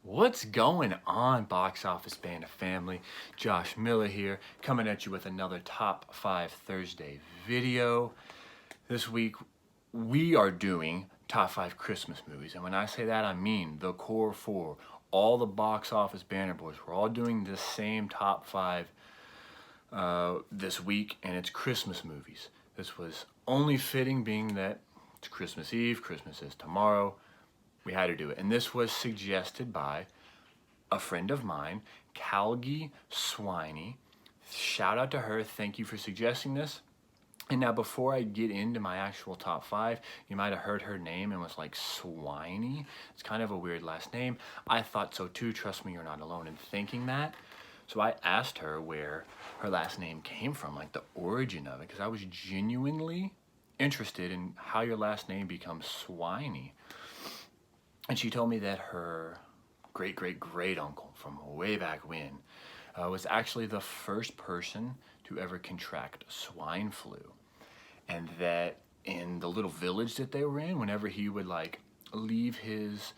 What's going on, Box Office Band of Family? Josh Miller here, coming at you with another Top 5 Thursday video. This week, we are doing Top 5 Christmas movies. And when I say that, I mean the core four, all the Box Office Banner Boys. We're all doing the same Top 5 this week, and it's Christmas movies. This was only fitting, being that it's Christmas Eve, Christmas is tomorrow. We had to do it. And this was suggested by a friend of mine, Calgie Swiney. Shout out to her. Thank you for suggesting this. And now before I get into my actual top 5, you might have heard her name and was like, Swiney? It's kind of a weird last name. I thought so too. Trust me, you're not alone in thinking that. So I asked her where her last name came from, like the origin of it, because I was genuinely interested in how your last name becomes Swiney. And she told me that her great uncle from way back when was actually the first person to ever contract swine flu. And that in the little village that they were in, whenever he would like leave his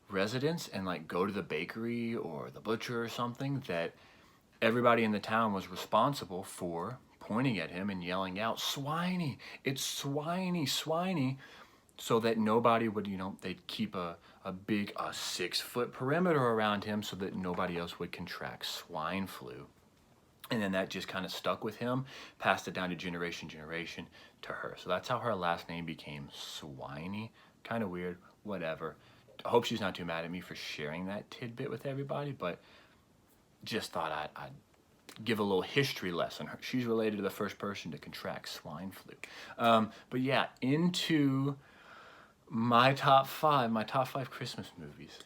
residence and like go to the bakery or the butcher or something, that everybody in the town was responsible for pointing at him and yelling out, "Swiney, it's Swiney, Swiney," so that nobody would, they'd keep a 6-foot perimeter around him so that nobody else would contract swine flu. And then that just kind of stuck with him, passed it down to generation to her. So that's how her last name became Swiney. Kind of weird, whatever. I hope she's not too mad at me for sharing that tidbit with everybody, but just thought I'd give a little history lesson. She's related to the first person to contract swine flu. But yeah, into my top 5 Christmas movies.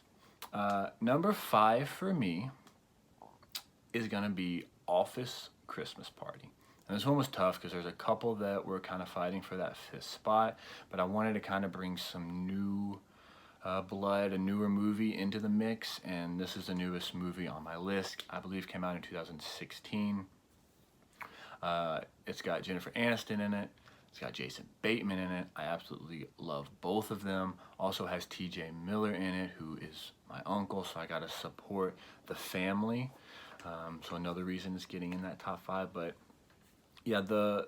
Number 5 for me is gonna be Office Christmas Party. And this one was tough because there's a couple that were kind of fighting for that 5th spot, but I wanted to kind of bring some new blood, a newer movie into the mix, and this is the newest movie on my list. I believe came out in 2016. It's got Jennifer Aniston in it. It's got Jason Bateman in it. I absolutely love both of them. Also has TJ Miller in it, who is my uncle, so I gotta support the family. So another reason it's getting in that top 5. But yeah,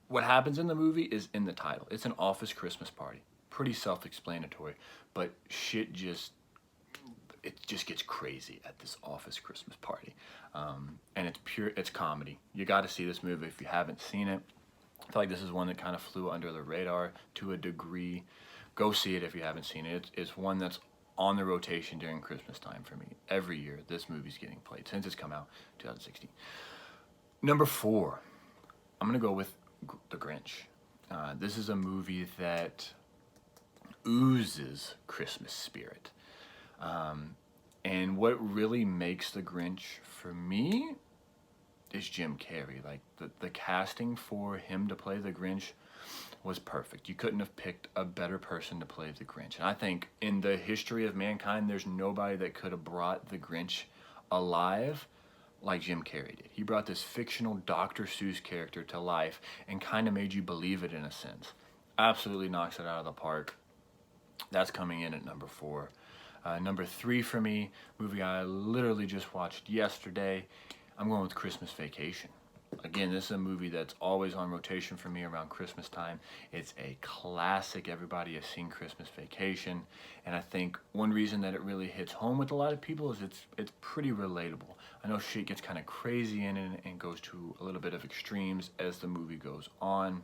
what happens in the movie is in the title. It's an office Christmas party. Pretty self-explanatory, but it just gets crazy at this office Christmas party. And it's comedy. You gotta see this movie if you haven't seen it. I feel like this is one that kind of flew under the radar to a degree. Go see it if you haven't seen it. It's one that's on the rotation during Christmas time for me. Every year, this movie's getting played since it's come out, 2016. Number 4, I'm gonna go with The Grinch. This is a movie that oozes Christmas spirit. And what really makes The Grinch for me is Jim Carrey. Like the casting for him to play the Grinch was perfect. You couldn't have picked a better person to play the Grinch. And I think in the history of mankind, there's nobody that could have brought the Grinch alive like Jim Carrey did. He brought this fictional Dr. Seuss character to life and kind of made you believe it in a sense. Absolutely knocks it out of the park. That's coming in at number 4. Number 3 for me, movie I literally just watched yesterday. I'm going with Christmas Vacation. Again, this is a movie that's always on rotation for me around Christmas time. It's a classic. Everybody has seen Christmas Vacation. And I think one reason that it really hits home with a lot of people is it's pretty relatable. I know shit gets kind of crazy in it and goes to a little bit of extremes as the movie goes on.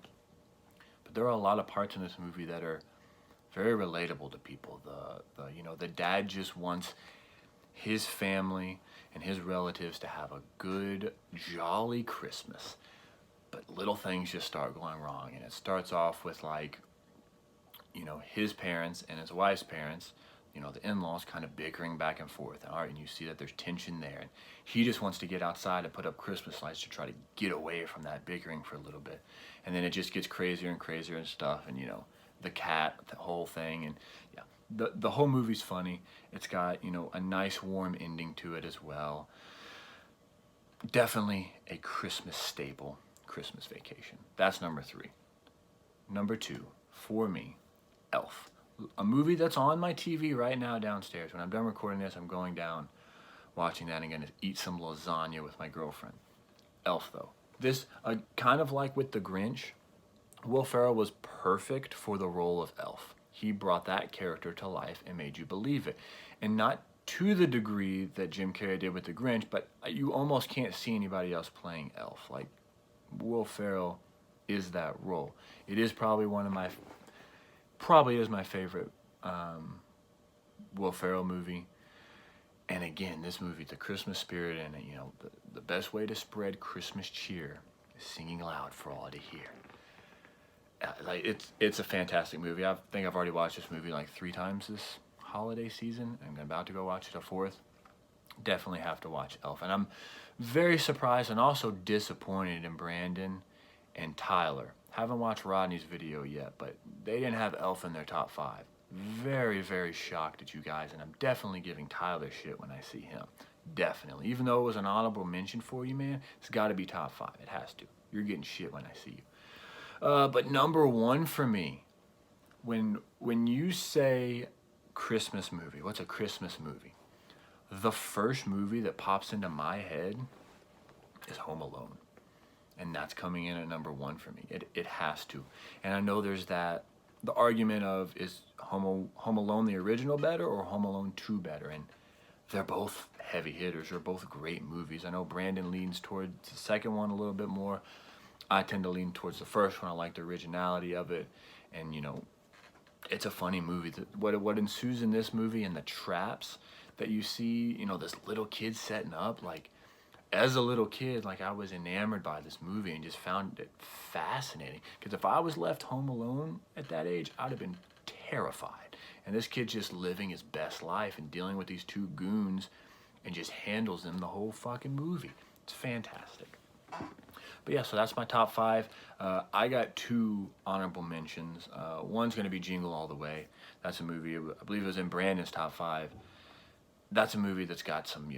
But there are a lot of parts in this movie that are very relatable to people. The dad just wants his family and his relatives to have a good, jolly Christmas. But little things just start going wrong. And it starts off with his parents and his wife's parents, the in-laws kind of bickering back and forth. All right, and you see that there's tension there. And he just wants to get outside and put up Christmas lights to try to get away from that bickering for a little bit. And then it just gets crazier and crazier and stuff. And, the cat, the whole thing. And yeah, the whole movie's funny. It's got, a nice warm ending to it as well. Definitely a Christmas staple, Christmas Vacation. That's number 3. Number 2, for me, Elf. a movie that's on my TV right now downstairs. When I'm done recording this, I'm going down, watching that, and going to eat some lasagna with my girlfriend. Elf, though. This, kind of like with The Grinch, Will Ferrell was perfect for the role of Elf. He brought that character to life and made you believe it. And not to the degree that Jim Carrey did with The Grinch, but you almost can't see anybody else playing Elf. Like, Will Ferrell is that role. It is probably probably is my favorite Will Ferrell movie. And again, this movie, the Christmas spirit in it, the best way to spread Christmas cheer is singing loud for all to hear. Like it's a fantastic movie. I think I've already watched this movie like 3 times this holiday season. I'm about to go watch it a 4th. Definitely have to watch Elf. And I'm very surprised and also disappointed in Brandon and Tyler. Haven't watched Rodney's video yet, but they didn't have Elf in their top 5. Very, very shocked at you guys, and I'm definitely giving Tyler shit when I see him. Definitely. Even though it was an honorable mention for you, man, it's got to be top 5. It has to. You're getting shit when I see you. But number 1 for me, when you say Christmas movie, what's a Christmas movie? The first movie that pops into my head is Home Alone. And that's coming in at number 1 for me. It has to. And I know there's the argument of, is Home Alone the original better or Home Alone 2 better? And they're both heavy hitters. They're both great movies. I know Brandon leans towards the second one a little bit more. I tend to lean towards the first one. I like the originality of it. And, it's a funny movie. What ensues in this movie and the traps that you see, this little kid setting up, like, as a little kid, like, I was enamored by this movie and just found it fascinating. Because if I was left home alone at that age, I'd have been terrified. And this kid's just living his best life and dealing with these 2 goons and just handles them the whole fucking movie. It's fantastic. But yeah, so that's my top 5. I got 2 honorable mentions. One's going to be Jingle All the Way. That's a movie, I believe it was in Brandon's top 5. That's a movie that's got some,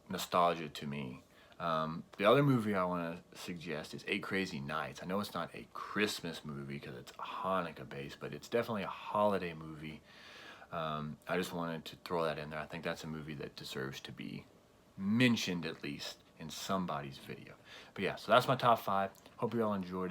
nostalgia to me. The other movie I want to suggest is 8 Crazy Nights. I know it's not a Christmas movie because it's Hanukkah based, but it's definitely a holiday movie. I just wanted to throw that in there. I think that's a movie that deserves to be mentioned at least in somebody's video. But yeah, so that's my top 5. Hope you all enjoyed it.